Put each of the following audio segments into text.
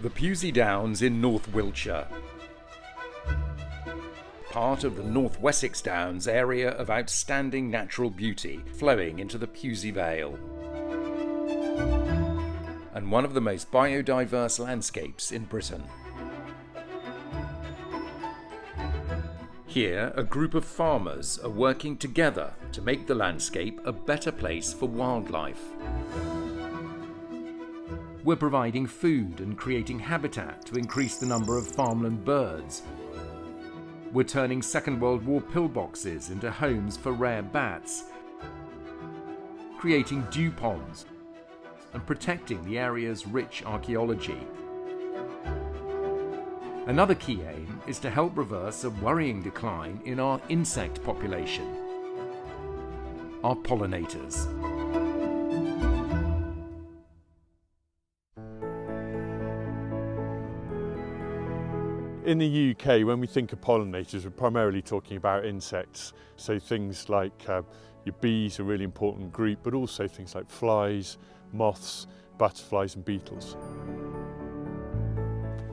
The Pewsey Downs in North Wiltshire. Part of the North Wessex Downs area of outstanding natural beauty flowing into the Pewsey Vale. And one of the most biodiverse landscapes in Britain. Here, a group of farmers are working together to make the landscape a better place for wildlife. We're providing food and creating habitat to increase the number of farmland birds. We're turning Second World War pillboxes into homes for rare bats, creating dew ponds and protecting the area's rich archaeology. Another key aim is to help reverse a worrying decline in our insect population, our pollinators. In the UK, when we think of pollinators, we're primarily talking about insects. So things like your bees are a really important group, but also things like flies, moths, butterflies and beetles.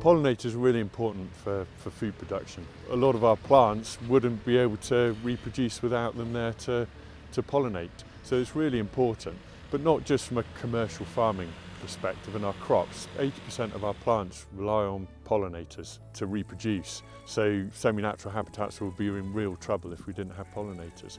Pollinators are really important for food production. A lot of our plants wouldn't be able to reproduce without them there to pollinate. So it's really important, but not just from a commercial farming perspective. In our crops, 80% of our plants rely on pollinators to reproduce. So semi-natural habitats would be in real trouble if we didn't have pollinators.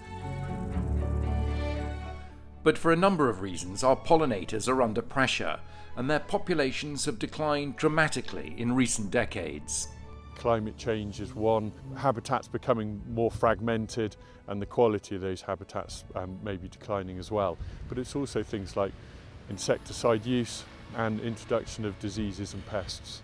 But for a number of reasons, our pollinators are under pressure, and their populations have declined dramatically in recent decades. Climate change is one, habitats becoming more fragmented, and the quality of those habitats may be declining as well. But it's also things like insecticide use and introduction of diseases and pests.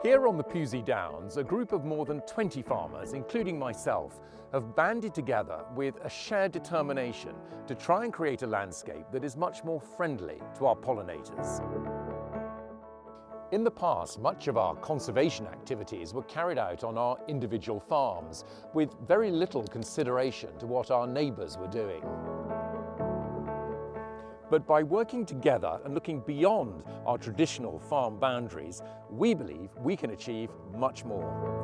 Here on the Pewsey Downs, a group of more than 20 farmers, including myself, have banded together with a shared determination to try and create a landscape that is much more friendly to our pollinators. In the past, much of our conservation activities were carried out on our individual farms, with very little consideration to what our neighbours were doing. But by working together and looking beyond our traditional farm boundaries, we believe we can achieve much more.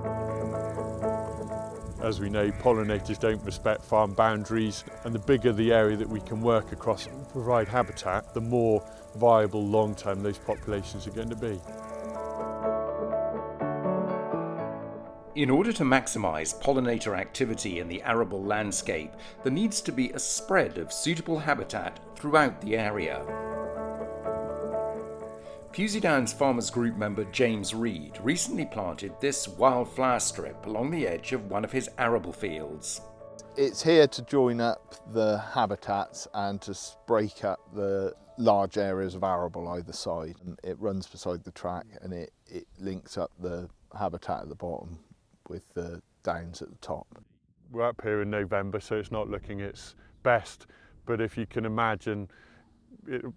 As we know, pollinators don't respect farm boundaries, and the bigger the area that we can work across and provide habitat, the more viable long-term those populations are going to be. In order to maximise pollinator activity in the arable landscape, there needs to be a spread of suitable habitat throughout the area. Pewsey Downs Farmers Group member James Reed recently planted this wildflower strip along the edge of one of his arable fields. It's here to join up the habitats and to break up the large areas of arable either side. And it runs beside the track and it links up the habitat at the bottom with the downs at the top. We're up here in November, so it's not looking its best, but if you can imagine,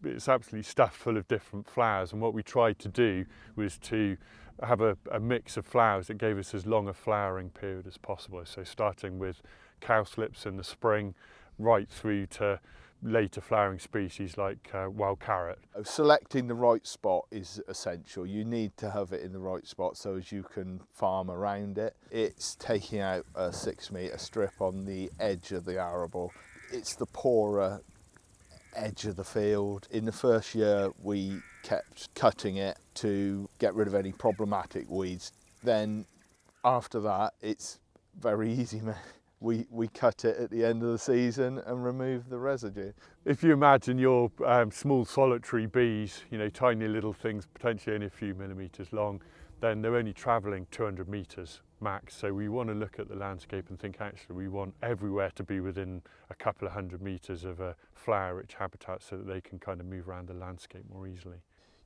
it's absolutely stuffed full of different flowers, and what we tried to do was to have a mix of flowers that gave us as long a flowering period as possible. So starting with cowslips in the spring, right through to later flowering species like wild carrot. Selecting the right spot is essential. You need to have it in the right spot so as you can farm around it. It's taking out a 6 metre strip on the edge of the arable. It's the poorer edge of the field. In the first year we kept cutting it to get rid of any problematic weeds. Then after that it's very easy. We cut it at the end of the season and remove the residue. If you imagine your small solitary bees, tiny little things potentially only a few millimetres long, then they're only travelling 200 metres max. So we want to look at the landscape and think actually we want everywhere to be within a couple of 100 metres of a flower-rich habitat so that they can kind of move around the landscape more easily.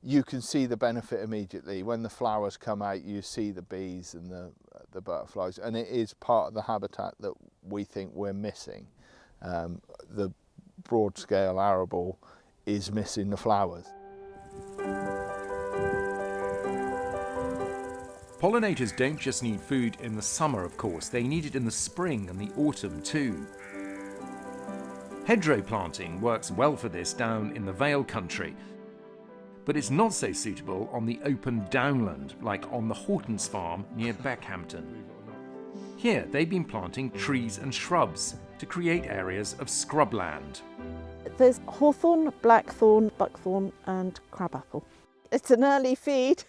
You can see the benefit immediately. When the flowers come out, you see the bees and the butterflies, and it is part of the habitat that we think we're missing. The broad-scale arable is missing the flowers. Pollinators don't just need food in the summer, of course, they need it in the spring and the autumn too. Hedgerow planting works well for this down in the Vale country, but it's not so suitable on the open downland, like on the Hortons farm near Beckhampton. Here, they've been planting trees and shrubs to create areas of scrubland. There's hawthorn, blackthorn, buckthorn and crabapple. It's an early feed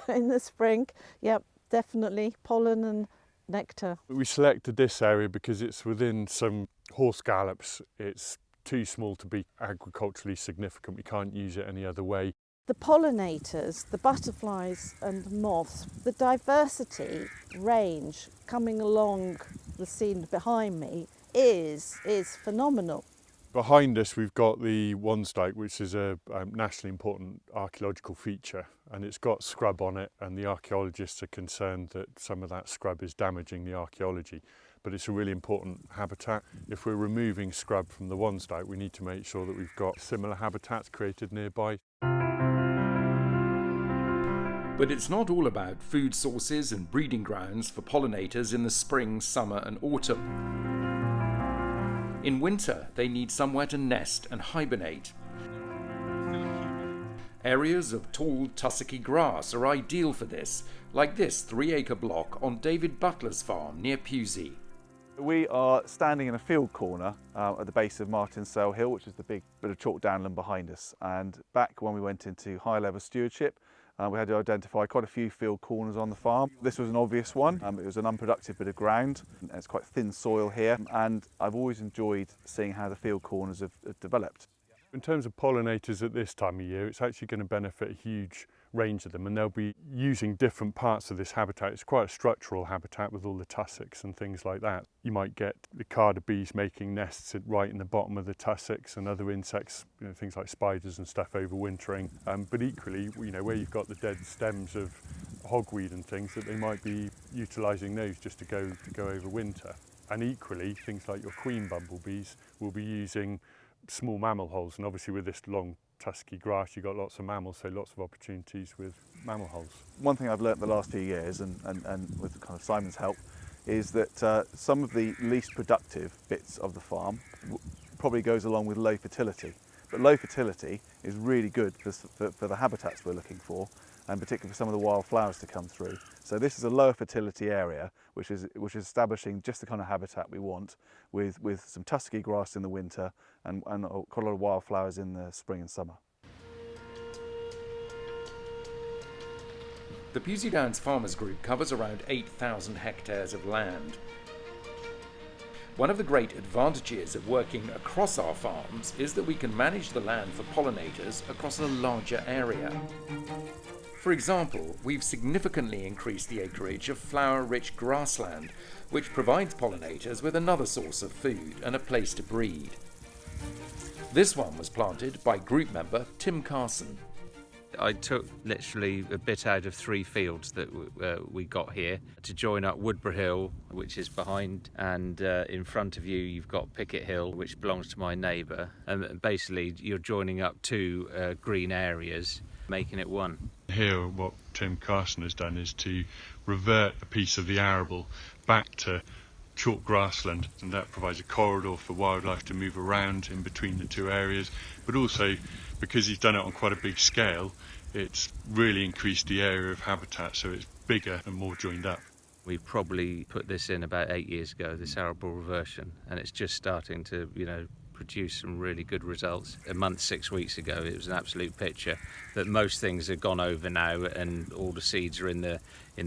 in the spring. Yep, definitely pollen and nectar. We selected this area because it's within some horse gallops. It's too small to be agriculturally significant. We can't use it any other way. The pollinators, the butterflies and moths, the diversity range coming along the scene behind me is phenomenal. Behind us we've got the Wansdyke, which is a nationally important archaeological feature, and it's got scrub on it, and the archaeologists are concerned that some of that scrub is damaging the archaeology. But it's a really important habitat. If we're removing scrub from the Wansdyke, we need to make sure that we've got similar habitats created nearby. But it's not all about food sources and breeding grounds for pollinators in the spring, summer and autumn. In winter, they need somewhere to nest and hibernate. Areas of tall tussocky grass are ideal for this, like this 3-acre block on David Butler's farm near Pewsey. We are standing in a field corner at the base of Martinsell Hill, which is the big bit of chalk downland behind us. And back when we went into high level stewardship, we had to identify quite a few field corners on the farm. This was an obvious one. It was an unproductive bit of ground. It's quite thin soil here, and I've always enjoyed seeing how the field corners have developed. In terms of pollinators at this time of year, it's actually going to benefit a huge range of them, and they'll be using different parts of this habitat. It's quite a structural habitat with all the tussocks and things like that. You might get the carder bees making nests right in the bottom of the tussocks, and other insects, things like spiders and stuff, overwintering. But equally, where you've got the dead stems of hogweed and things, that they might be utilising those just to go over winter. And equally, things like your queen bumblebees will be using small mammal holes, and obviously with this long tusky grass you've got lots of mammals, so lots of opportunities with mammal holes. One thing I've learnt the last few years, and with kind of Simon's help, is that some of the least productive bits of the farm probably goes along with low fertility. But low fertility is really good for the habitats we're looking for, and particularly for some of the wildflowers to come through. So this is a lower fertility area, which is establishing just the kind of habitat we want, with some tusky grass in the winter and quite a lot of wildflowers in the spring and summer. The Pewsey Downs Farmers Group covers around 8,000 hectares of land. One of the great advantages of working across our farms is that we can manage the land for pollinators across a larger area. For example, we've significantly increased the acreage of flower-rich grassland, which provides pollinators with another source of food and a place to breed. This one was planted by group member Tim Carson. I took literally a bit out of 3 fields that we got here to join up Woodborough Hill, which is behind, and in front of you you've got Picket Hill, which belongs to my neighbour, and basically you're joining up 2 green areas, making it one. Here what Tim Carson has done is to revert a piece of the arable back to chalk grassland, and that provides a corridor for wildlife to move around in between the 2 areas, but also because he's done it on quite a big scale, it's really increased the area of habitat, so it's bigger and more joined up. We probably put this in about 8 years ago, this arable reversion, and it's just starting to produce some really good results. A month, 6 weeks ago, it was an absolute picture, but most things have gone over now, and all the seeds are in the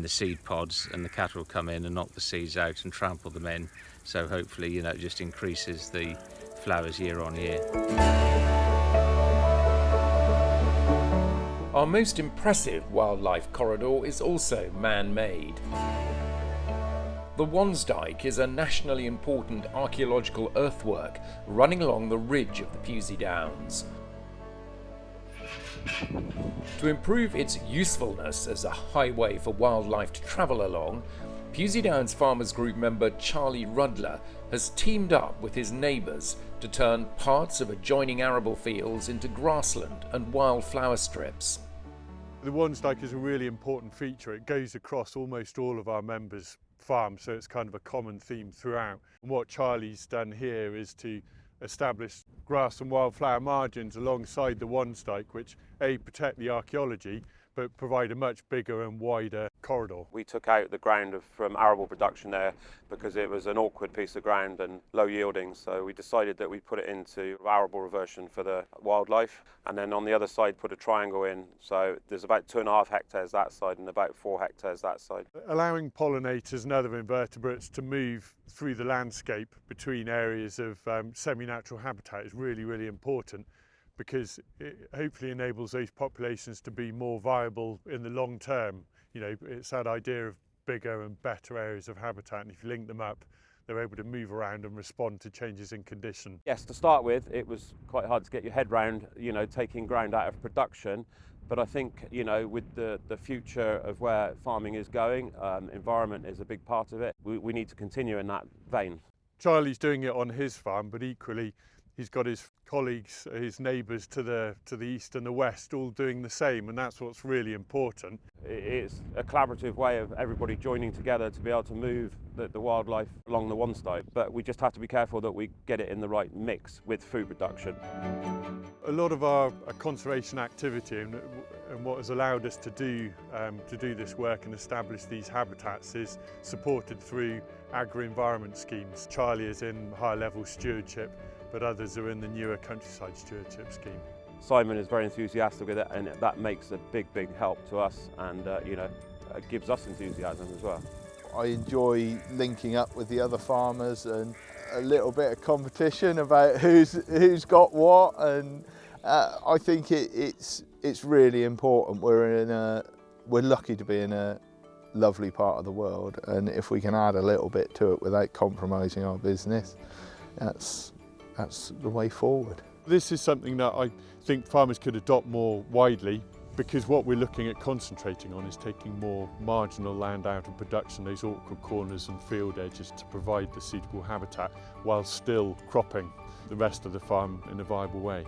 seed pods, and the cattle come in and knock the seeds out and trample them in. So hopefully, it just increases the flowers year on year. Our most impressive wildlife corridor is also man-made. The Wansdyke is a nationally important archaeological earthwork running along the ridge of the Pewsey Downs. To improve its usefulness as a highway for wildlife to travel along, Pewsey Downs Farmers Group member Charlie Rudler has teamed up with his neighbours to turn parts of adjoining arable fields into grassland and wildflower strips. The Wansdyke is a really important feature. It goes across almost all of our members' farms, so it's kind of a common theme throughout. And what Charlie's done here is to establish grass and wildflower margins alongside the one stike, which protect the archaeology but provide a much bigger and wider corridor. We took out the ground from arable production there because it was an awkward piece of ground and low yielding, so we decided that we'd put it into arable reversion for the wildlife, and then on the other side put a triangle in, so there's about 2.5 hectares that side and about 4 hectares that side. Allowing pollinators and other invertebrates to move through the landscape between areas of semi-natural habitat is really, really important, because it hopefully enables those populations to be more viable in the long term. You know, it's that idea of bigger and better areas of habitat, and if you link them up, they're able to move around and respond to changes in condition. Yes, to start with, it was quite hard to get your head round, you know, taking ground out of production. But I think, you know, with the future of where farming is going, environment is a big part of it. We need to continue in that vein. Charlie's doing it on his farm, but equally he's got his colleagues, his neighbours to the east and the west all doing the same, and that's what's really important. It's a collaborative way of everybody joining together to be able to move the wildlife along the one stike, but we just have to be careful that we get it in the right mix with food production. A lot of our conservation activity and what has allowed us to do this work and establish these habitats is supported through agri-environment schemes. Charlie is in higher level stewardship, but others are in the newer countryside stewardship scheme. Simon is very enthusiastic with it, and that makes a big help to us, and you know, it gives us enthusiasm as well. I enjoy linking up with the other farmers and a little bit of competition about who's got what, and I think it's really important. We're lucky to be in a lovely part of the world, and if we can add a little bit to it without compromising our business, that's the way forward. This is something that I think farmers could adopt more widely, because what we're looking at concentrating on is taking more marginal land out of production, those awkward corners and field edges, to provide the suitable habitat while still cropping the rest of the farm in a viable way.